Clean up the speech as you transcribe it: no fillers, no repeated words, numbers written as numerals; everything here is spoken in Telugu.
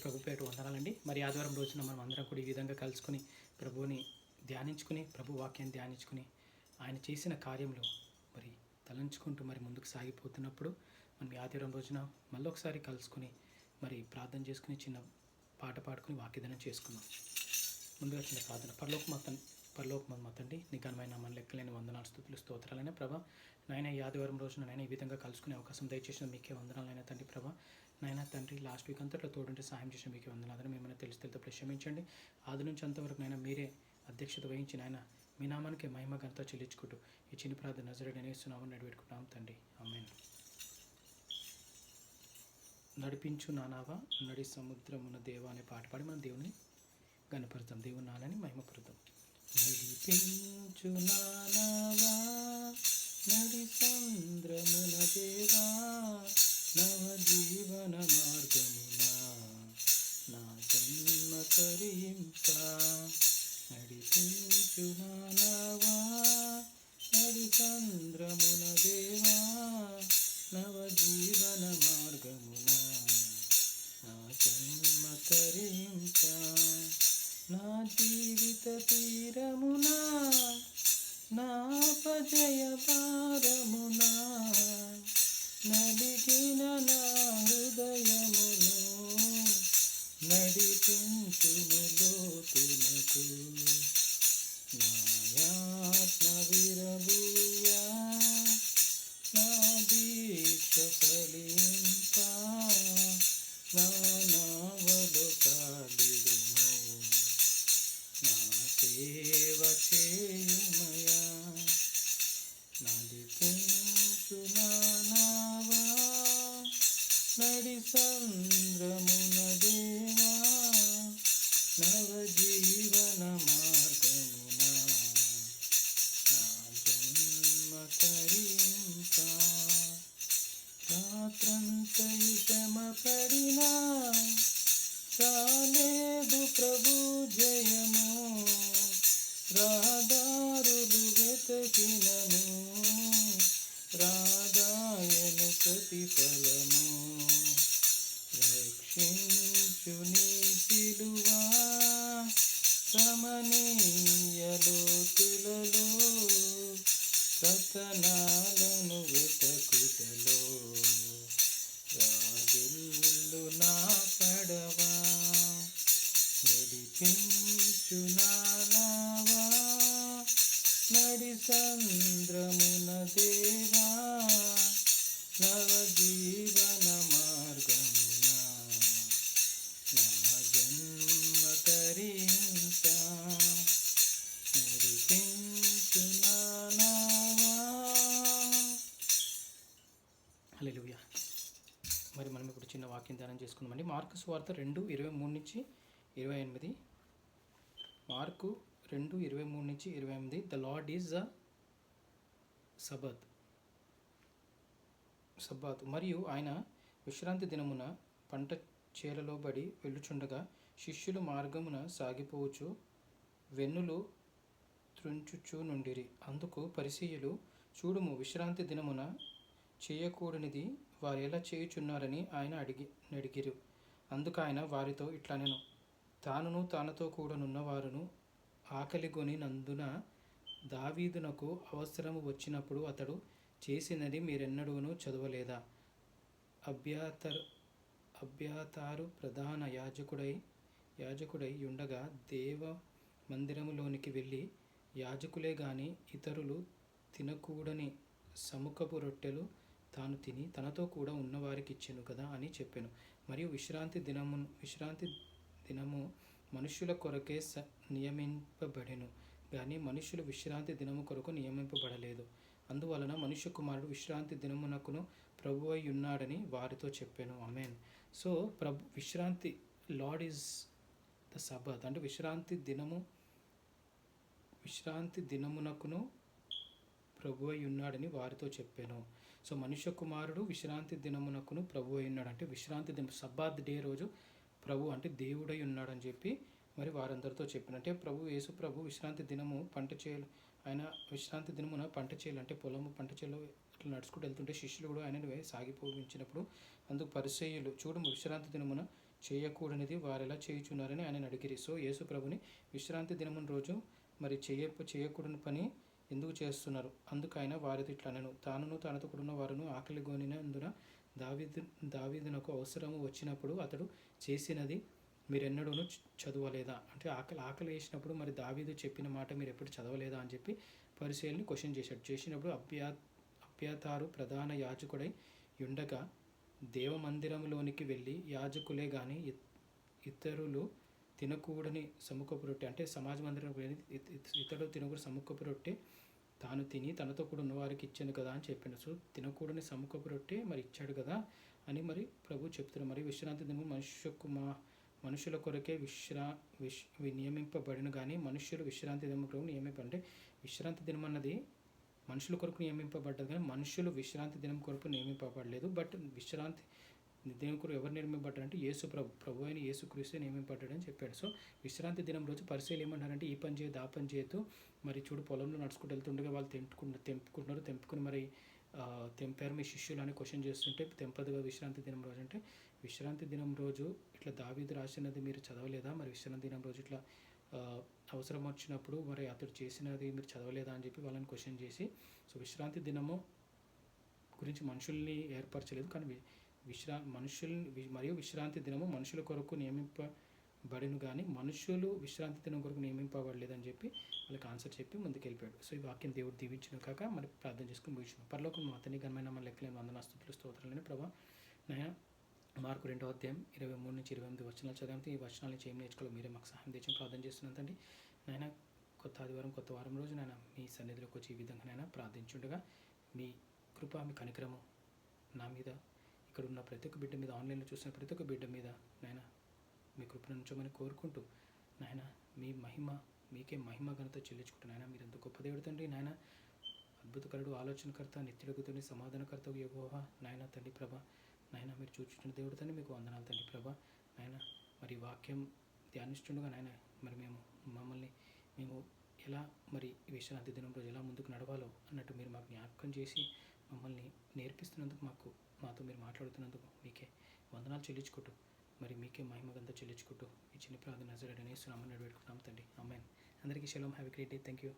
ప్రభు పేరు వందనాలండి. మరి ఆదివారం రోజున మనం అందరం కూడా ఈ విధంగా కలుసుకుని ప్రభువుని ధ్యానించుకుని, ప్రభు వాక్యాన్ని ధ్యానించుకుని, ఆయన చేసిన కార్యంలో మరి తలంచుకుంటూ మరి ముందుకు సాగిపోతున్నప్పుడు మనం ఈ ఆదివారం రోజున మళ్ళొకసారి కలుసుకుని మరి ప్రార్థన చేసుకుని చిన్న పాట పాడుకుని వాక్యదానం చేసుకుందాం. ముందుగా చిన్న ప్రార్థన. పరలోకమందు తండ్రి, నీ ఘనమైన మన లెక్కలేని వందనాలు, స్తుతులు, స్తోత్రాలైన ప్రభా. నాయన ఈ ఆదివారం రోజున నాయన ఈ విధంగా కలుసుకునే అవకాశం దయచేసిన మీకే వందనాలైన తండ్రి ప్రభా. నాయన తండ్రి, లాస్ట్ వీక్ అంతట్లో తోడుంటే సహాయం చేసిన మీకే వందనాలు. మేమైనా తెలిస్తే క్షమించండి. ఆది నుంచి అంతవరకు నాయన మీరే అధ్యక్షత వహించి నాయన మీ నామానికి మహిమ ఘనత చెల్లించుకుంటూ ఈ చిన్న ప్రార్థన నజరేయుడైన యేసునామమున నడిపెట్టుకుంటాం తండ్రి, ఆమేన్. నడిపించు నానావా నడి సముద్రమున దేవా అనే పాట పాడి మనం దేవుని గణపరుద్దాం, దేవుని నాన్నని మహిమపరుద్దాం. నడిపించు నానావా నడి సముద్రమున దేవా నవ జీవన మార్గమున నా జన్మ తరింప. నడిపించు నానావా నడి సముద్రమున దేవా నవ జీవన మార్గమున నా జన్మ తరింప. నా జీవిత తీరమునా నాపజయ భారమునా నలిగిన నా హృదయమును నడిపించుము లోతునకు. నాయాత్మ విరబూయా నా దీక్ష ఫలింప. నా నావలు కాలిడుము నా సేవ చేయుమయా. నడిపించు నానావా నడి సంద్రమున దేవా నవ జీవన మార్గమున నా జన్మ తరింప. రాత్రంతయు శ్రమ పడినా రాలేదు ప్రభు జయము. రహదారులు వెతకినను రాగాయను ప్రతిఫలము. రక్షించు నీ సిలువా రమణీయ లోతులలో రతనాలను వెతకుటలో రాజుల్లు నా పడవా. నడిపించు నానావా నడి సంద్రమున దేవా నవ జీవన మార్గమున నా జన్మ తరింప. నడిపించు నానావా. హల్లెలూయా. మరి మనం ఇప్పుడు చిన్న వాక్యం ధ్యానం చేసుకుందామండి. మార్కు సువార్త 2:23-28. Mark 2:23-28. The lord is the Sabbath. మరియు ఆయన విశ్రాంతి దినమున పంట చేలలో బడి వెళ్ళుచుండగా శిష్యులు మార్గమున సాగిపోవచ్చు వెన్నులు త్రుంచుచూ నుండిరి. అందుకు పరిసయ్యులు, చూడుము, విశ్రాంతి దినమున చేయకూడనిది వారు ఎలా చేయుచున్నారని ఆయన అడిగిరు. అందుకు ఆయన వారితో ఇట్లనెను, తానును తానతో కూడనున్న వారును ఆకలిగొని నందున దావీదునకు అవసరము వచ్చినప్పుడు అతడు చేసినది మీరెన్నడూనూ చదవలేదా? అబ్యాతారు ప్రధాన యాజకుడై ఉండగా దేవ మందిరములోనికి వెళ్ళి యాజకులే గాని ఇతరులు తినకూడని సముఖపు రొట్టెలు తాను తిని తనతో కూడా ఉన్నవారికి ఇచ్చెను కదా అని చెప్పెను. మరియు విశ్రాంతి దినము మనుష్యుల కొరకే నియమింపబడెను కానీ మనుష్యులు విశ్రాంతి దినము కొరకు నియమింపబడలేదు. అందువలన మనుష్య కుమారుడు విశ్రాంతి దినమునకును ప్రభువై ఉన్నాడని వారితో చెప్పాను. ఆమేన్. సో విశ్రాంతి, లార్డ్ ఈజ్ ద సబ్బాత్ అంటే విశ్రాంతి దినమునకును ప్రభువై ఉన్నాడని వారితో చెప్పాను. సో మనుష్య కుమారుడు విశ్రాంతి దినమునకును ప్రభువై ఉన్నాడు అంటే విశ్రాంతి దినం, సబ్బాత్ డే రోజు ప్రభు అంటే దేవుడై ఉన్నాడని చెప్పి మరి వారందరితో చెప్పాను. అంటే యేసు ప్రభు విశ్రాంతి దినము ఆయన విశ్రాంతి దినమున పంట చేయాలి అంటే పొలము పంట చేలో అట్లా నడుచుకుంటూ వెళ్తుంటే శిష్యులు కూడా ఆయనను సాగిపోవించినప్పుడు అందుకు పరిసయ్యులు, చూడు, విశ్రాంతి దినమున చేయకూడనిది వారెలా చేయుచున్నారని ఆయన అడిగిరి. సో యేసు ప్రభుని విశ్రాంతి దినమున రోజు మరి చేయకూడని పని ఎందుకు చేస్తున్నారు? అందుకు ఆయన వారితో ఇట్లా అనెను, తానును తనతో కూడిన వారును ఆకలి గొనినందున దావీదునకు అవసరము వచ్చినప్పుడు అతడు చేసినది మీరెన్నడూను చదవలేదా? అంటే ఆకలి వేసినప్పుడు మరి దావీదు చెప్పిన మాట మీరు ఎప్పుడు చదవలేదా అని చెప్పి పరిశీలిని క్వశ్చన్ చేసినప్పుడు అబ్యాతారు ప్రధాన యాజకుడై ఉండగా దేవమందిరంలోనికి వెళ్ళి యాజకులే కానీ ఇతరులు తినకూడని సముఖపు రొట్టె, అంటే సమాజ మందిరం వెళ్ళి ఇతరులు తినకూడని సముఖపు రొట్టె తాను తిని తనతో కూడా ఉన్నవారికి ఇచ్చాను కదా అని చెప్పాను. సో తినకూడని సముఖపు రొట్టె మరి ఇచ్చాడు కదా అని మరి ప్రభు చెప్తున్నారు. మరి విశ్రాంతి దినము మనుషుల కొరకే నియమింపబడిన కానీ మనుష్యులు విశ్రాంతి దినం కొరకు అంటే విశ్రాంతి దినం అన్నది మనుషుల కొరకు నియమింపబడ్డది కానీ మనుషులు విశ్రాంతి దినం కొరకు నియమింపబడలేదు. బట్ విశ్రాంతి దినం కొరకు ఎవరు నియమింపబడ్డారంటే ప్రభు అయిన యేసుక్రీస్తు నియమింపబడ్డాడని చెప్పాడు. సో విశ్రాంతి దినం రోజు పరిశీలి ఏమంటారంటే ఈ పని చేయదు ఆ పని చేయొద్దు. మరి చూడు పొలంలో నడుచుకుంటూ వెళ్తుండగా వాళ్ళు తెంపుకుని మరి తెంపారు మీ శిష్యులు అని క్వశ్చన్ చేస్తుంటే తెంపదుగా విశ్రాంతి దినం రోజు అంటే విశ్రాంతి దినం రోజు ఇట్లా దావీదు రాసినది మీరు చదవలేదా? మరి విశ్రాంతి దినం రోజు ఇట్లా అవసరం వచ్చినప్పుడు మరి అతడు చేసినది మీరు చదవలేదా అని చెప్పి వాళ్ళని క్వశ్చన్ చేసి, సో విశ్రాంతి దినము గురించి మనుషుల్ని ఏర్పరచలేదు కానీ మనుషుల్ని మరియు విశ్రాంతి దినము మనుషుల కొరకు నియమింపబడిను కానీ మనుషులు విశ్రాంతి దినం కొరకు నియమింపబడలేదని చెప్పి వాళ్ళకి ఆన్సర్ చెప్పి ముందుకు వెళ్ళిపోయాడు. సో ఈ వాక్యం దేవుడు దీవించిన కాక మరి ప్రార్థన చేసుకుని ముగించాను. పరలోకం మా అతని ఘనమైన మన లెక్కలేని వందనాస్తుతులు స్తోత్రాలని ప్రభా నాయన మార్కు 2వ అధ్యాయం 23 నుంచి 28 వచనాలు చదివితే ఈ వచనాల నుంచి ఏం నేర్చుకోవాలో మీరే మాకు సహాయం తెచ్చి ప్రార్థన చేస్తున్నాను తండ్రి. నాయన కొత్త ఆదివారం కొత్త వారం రోజు నాయన మీ సన్నిధిలోకి వచ్చి ఈ విధంగా నాయన ప్రార్థించుండగా మీ కృప మీ కనికరము నా మీద ఇక్కడ ఉన్న ప్రతి ఒక్క బిడ్డ మీద ఆన్లైన్లో చూసిన ప్రతి ఒక్క బిడ్డ మీద నాయన మీ కృపను ఉంచమని కోరుకుంటూ నాయన మీ మీకే మహిమ ఘనత చెల్లించుకుంటూ నాయన మీరు ఎంత గొప్ప దేవుడు తండ్రి. నాయన అద్భుతకరుడు ఆలోచనకర్త నిత్యుడుగుతుని సమాధానకర్త యెహోవా నాయన తండ్రి ప్రభా నాయన మీరు చూచుతున్న దేవుడు తండ్రి మీకు వందనాలు తండ్రి ప్రభా నాయన మరి వాక్యం ధ్యానిస్తుండగా నాయన మరి మేము ఎలా మరి విశ్రాంతి దినం రోజు ఎలా ముందుకు నడవాలో అన్నట్టు మీరు మాకు జ్ఞాపకం చేసి మమ్మల్ని నేర్పిస్తున్నందుకు మాతో మీరు మాట్లాడుతున్నందుకు మీకే వందనాలు చెల్లించుకుంటూ మరి మీకే మహిమగంతా చెల్లించుకుంటూ ఈ చిన్న ప్రార్థన నజరేయుడైన యేసు నామమున వేడుకుంటున్నాం తండ్రి. ఆమేన్. అందరికీ shalom. Have a great day. Thank you.